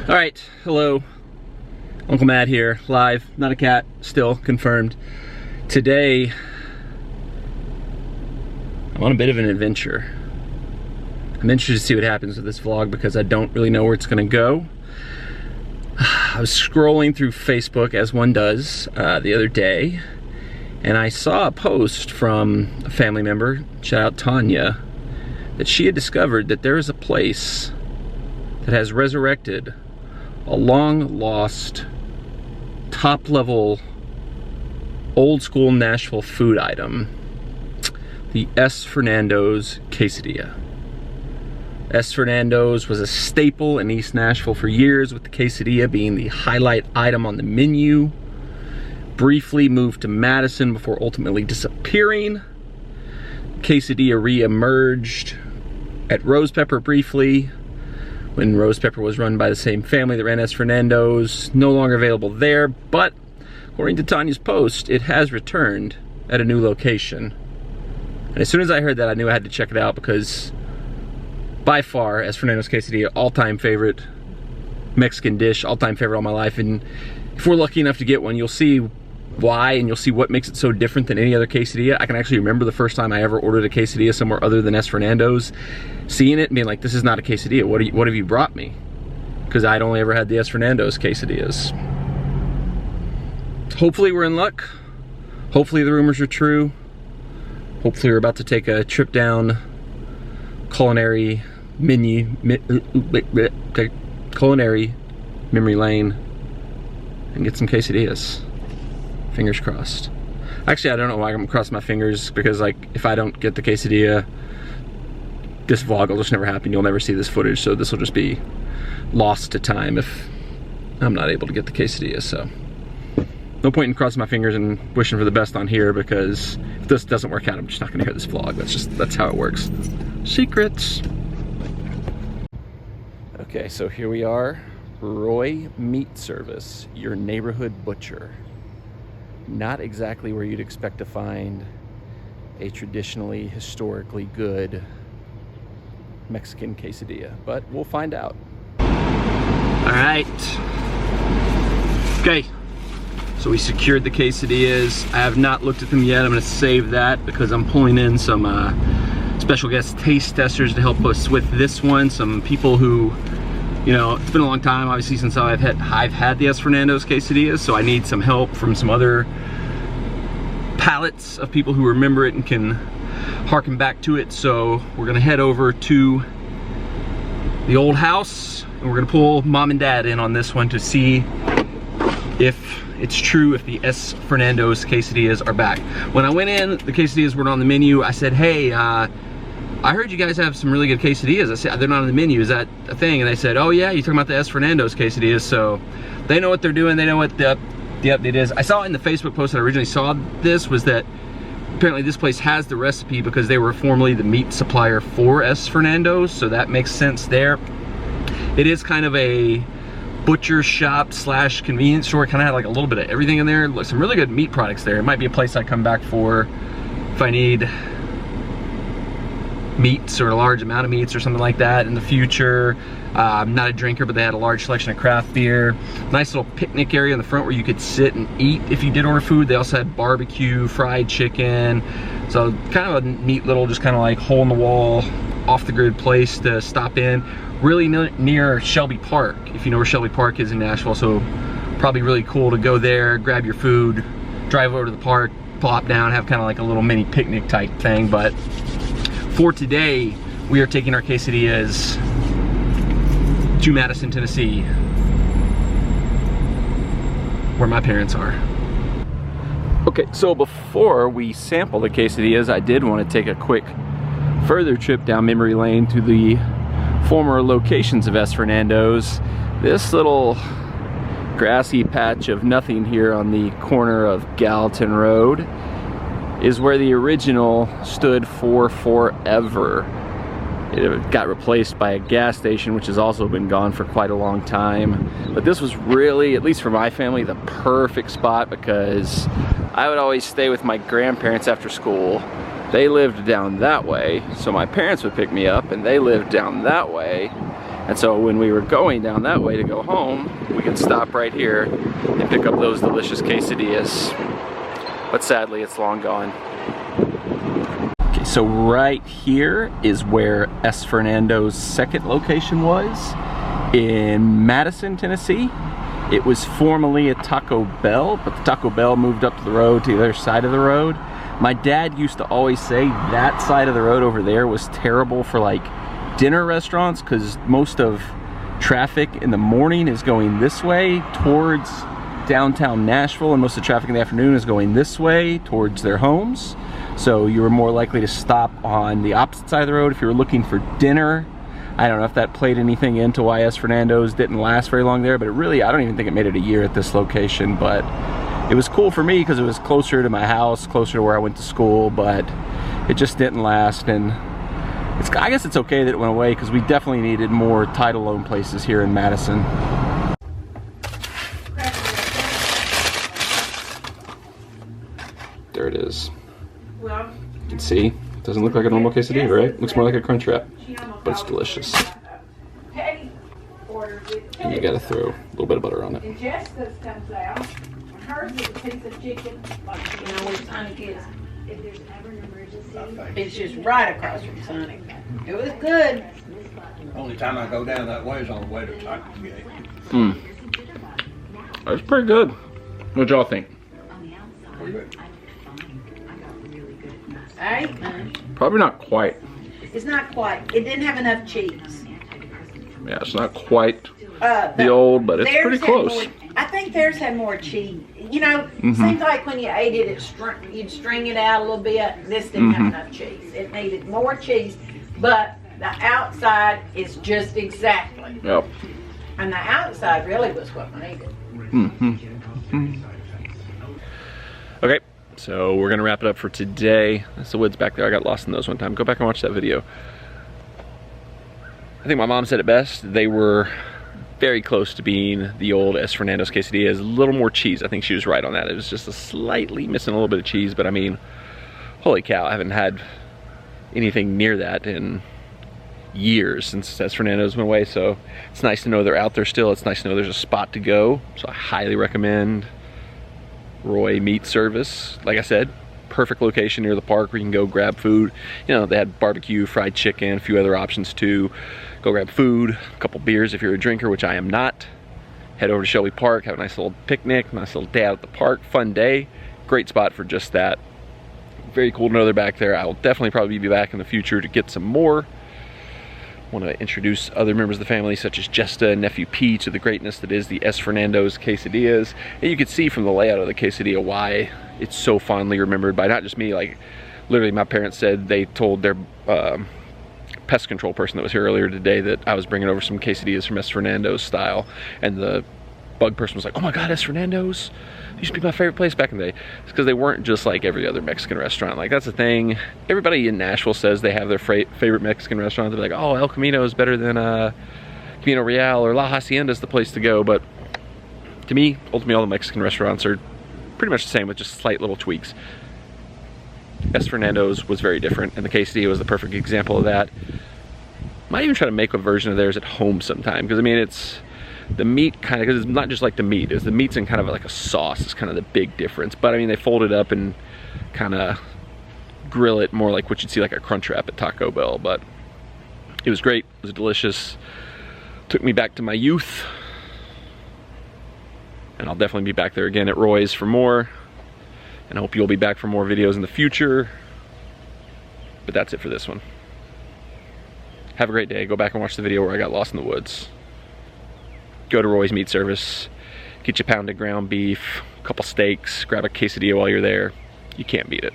All right, hello. Uncle Matt here, live, not a cat, still confirmed. Today, I'm on a bit of an adventure. I'm interested to see what happens with this vlog because I don't really know where it's gonna go. I was scrolling through Facebook, as one does, the other day, and I saw a post from a family member, shout out Tanya, that she had discovered that there is a place that has resurrected a long lost, top level, old school Nashville food item, the Es Fernandos quesadilla. Es Fernandos was a staple in East Nashville for years, with the quesadilla being the highlight item on the menu. Briefly moved to Madison before ultimately disappearing. Quesadilla re-emerged at Rose Pepper briefly, when Rose Pepper was run by the same family that ran Es Fernandos. No longer available there, but according to Tanya's post, it has returned at a new location. And as soon as I heard that, I knew I had to check it out because by far, Es Fernandos quesadilla, all-time favorite Mexican dish, all-time favorite all my life. And if we're lucky enough to get one, you'll see why, and you'll see what makes it so different than any other quesadilla. I can actually remember the first time I ever ordered a quesadilla somewhere other than Es Fernandos, seeing it and being like, this is not a quesadilla, what have you brought me? Because I'd only ever had the Es Fernandos quesadillas. Hopefully we're in luck. Hopefully the rumors are true. Hopefully we're about to take a trip down culinary memory lane and get some quesadillas. Fingers crossed. Actually, I don't know why I'm crossing my fingers, because like, if I don't get the quesadilla, this vlog will just never happen. You'll never see this footage, so this will just be lost to time if I'm not able to get the quesadilla. So no point in crossing my fingers and wishing for the best on here, because if this doesn't work out, I'm just not gonna hear this vlog. That's how it works. Secrets. Okay, so here we are, Roy Meat Service, your neighborhood butcher. Not exactly where you'd expect to find a traditionally, historically good Mexican quesadilla, but we'll find out. All right. Okay, so we secured the quesadillas. I have not looked at them yet. I'm gonna save that because I'm pulling in some special guest taste testers to help us with this one. Some people who, you know, it's been a long time, obviously, since I've had the Es Fernandos quesadillas, so I need some help from some other palates of people who remember it and can harken back to it. So we're gonna head over to the old house and we're gonna pull mom and dad in on this one to see if it's true, if the Es Fernandos quesadillas are back. When I went in, the quesadillas weren't on the menu. I said, hey, I heard you guys have some really good quesadillas. I said, they're not on the menu, is that a thing? And they said, oh yeah, you're talking about the Es Fernandos quesadillas. So they know what they're doing, they know what the update is. I saw in the Facebook post that I originally saw this was that apparently this place has the recipe because they were formerly the meat supplier for Es Fernandos, so that makes sense there. It is kind of a butcher shop slash convenience store. Kind of had like a little bit of everything in there. Look, some really good meat products there. It might be a place I come back for if I need meats or a large amount of meats or something like that in the future. I'm not a drinker, but they had a large selection of craft beer. Nice little picnic area in the front where you could sit and eat if you did order food. They also had barbecue, fried chicken. So kind of a neat little, just kind of like hole in the wall, off the grid place to stop in. Really near Shelby Park, if you know where Shelby Park is in Nashville. So probably really cool to go there, grab your food, drive over to the park, plop down, have kind of like a little mini picnic type thing. But for today, we are taking our quesadillas to Madison, Tennessee, where my parents are. Okay, so before we sample the quesadillas, I did want to take a quick further trip down memory lane to the former locations of Es Fernandos. This little grassy patch of nothing here on the corner of Gallatin Road is where the original stood for forever. It got replaced by a gas station, which has also been gone for quite a long time. But this was really, at least for my family, the perfect spot because I would always stay with my grandparents after school. They lived down that way, so my parents would pick me up and they lived down that way. And so when we were going down that way to go home, we could stop right here and pick up those delicious quesadillas. But sadly, it's long gone. Okay, so right here is where Es Fernandos' second location was, in Madison, Tennessee. It was formerly a Taco Bell, but the Taco Bell moved up the road to the other side of the road. My dad used to always say that side of the road over there was terrible for like dinner restaurants, because most of traffic in the morning is going this way towards downtown Nashville, and most of the traffic in the afternoon is going this way towards their homes. So you were more likely to stop on the opposite side of the road if you were looking for dinner. I don't know if that played anything into why Es Fernandos didn't last very long there, but it really, I don't even think it made it a year at this location. But it was cool for me because it was closer to my house, closer to where I went to school, but it just didn't last. And I guess it's okay that it went away, because we definitely needed more title loan places here in Madison. There it is. You can see, it doesn't look like a normal quesadilla, right? It looks more like a crunch wrap, but it's delicious. And you gotta throw a little bit of butter on it. And Jessica's comes out, and hers is a piece of chicken, like, you know, with Sonny kids. If there's ever an emergency, It's just right across from Sonny. It was good. Only time I go down that way is on the way to Taco Gate. That's pretty good. What y'all think? Pretty good. Hey? Probably not quite. It's not quite. It didn't have enough cheese. Yeah, it's not quite The the old, but it's theirs pretty had close. more- I think theirs had more cheese. You know, seems like when you ate it, you'd string it out a little bit. This didn't have enough cheese. It needed more cheese, but the outside is just exactly. Yep. And the outside really was what we needed. Okay, so we're gonna wrap it up for today. That's the woods back there. I got lost in those one time. Go back and watch that video. I think my mom said it best. They were very close to being the old Es Fernandos quesadillas. A little more cheese. I think she was right on that. It was just slightly missing a little bit of cheese, but I mean, holy cow, I haven't had anything near that in years since Es Fernandos went away. So it's nice to know they're out there still. It's nice to know there's a spot to go. So I highly recommend Roy Meat Service. Like I said, perfect location near the park where you can go grab food. You know, they had barbecue, fried chicken, a few other options too. Go grab food, a couple beers if you're a drinker, which I am not. Head over to Shelby Park, have a nice little picnic, nice little day out at the park, fun day. Great spot for just that. Very cool to know they're back there. I will definitely probably be back in the future to get some more. Want to introduce other members of the family such as Jesta and nephew P to the greatness that is the Es Fernandos quesadillas. And you can see from the layout of the quesadilla why it's so fondly remembered by not just me. Like literally my parents said they told their pest control person that was here earlier today that I was bringing over some quesadillas from Es Fernandos style, and the bug person was like, oh my god, Es Fernandos used to be my favorite place back in the day. It's because they weren't just like every other Mexican restaurant. Like that's the thing, everybody in Nashville says they have their favorite Mexican restaurant. They're like, oh, El Camino is better than Camino Real, or La Hacienda is the place to go. But to me, ultimately all the Mexican restaurants are pretty much the same with just slight little tweaks. Es Fernandos was very different, and the quesadilla was the perfect example of that. Might even try to make a version of theirs at home sometime, because I mean it's the meat kind of, because it's not just like the meat, it's the meat's in kind of like a sauce is kind of the big difference. But I mean they fold it up and kind of grill it more like what you'd see like a crunch wrap at Taco Bell. But it was great, it was delicious, took me back to my youth, and I'll definitely be back there again at Roy's for more. And I hope you'll be back for more videos in the future. But that's it for this one. Have a great day. Go back and watch the video where I got lost in the woods. Go to Roy's Meat Service. Get you a pound of ground beef, a couple steaks, grab a quesadilla while you're there. You can't beat it.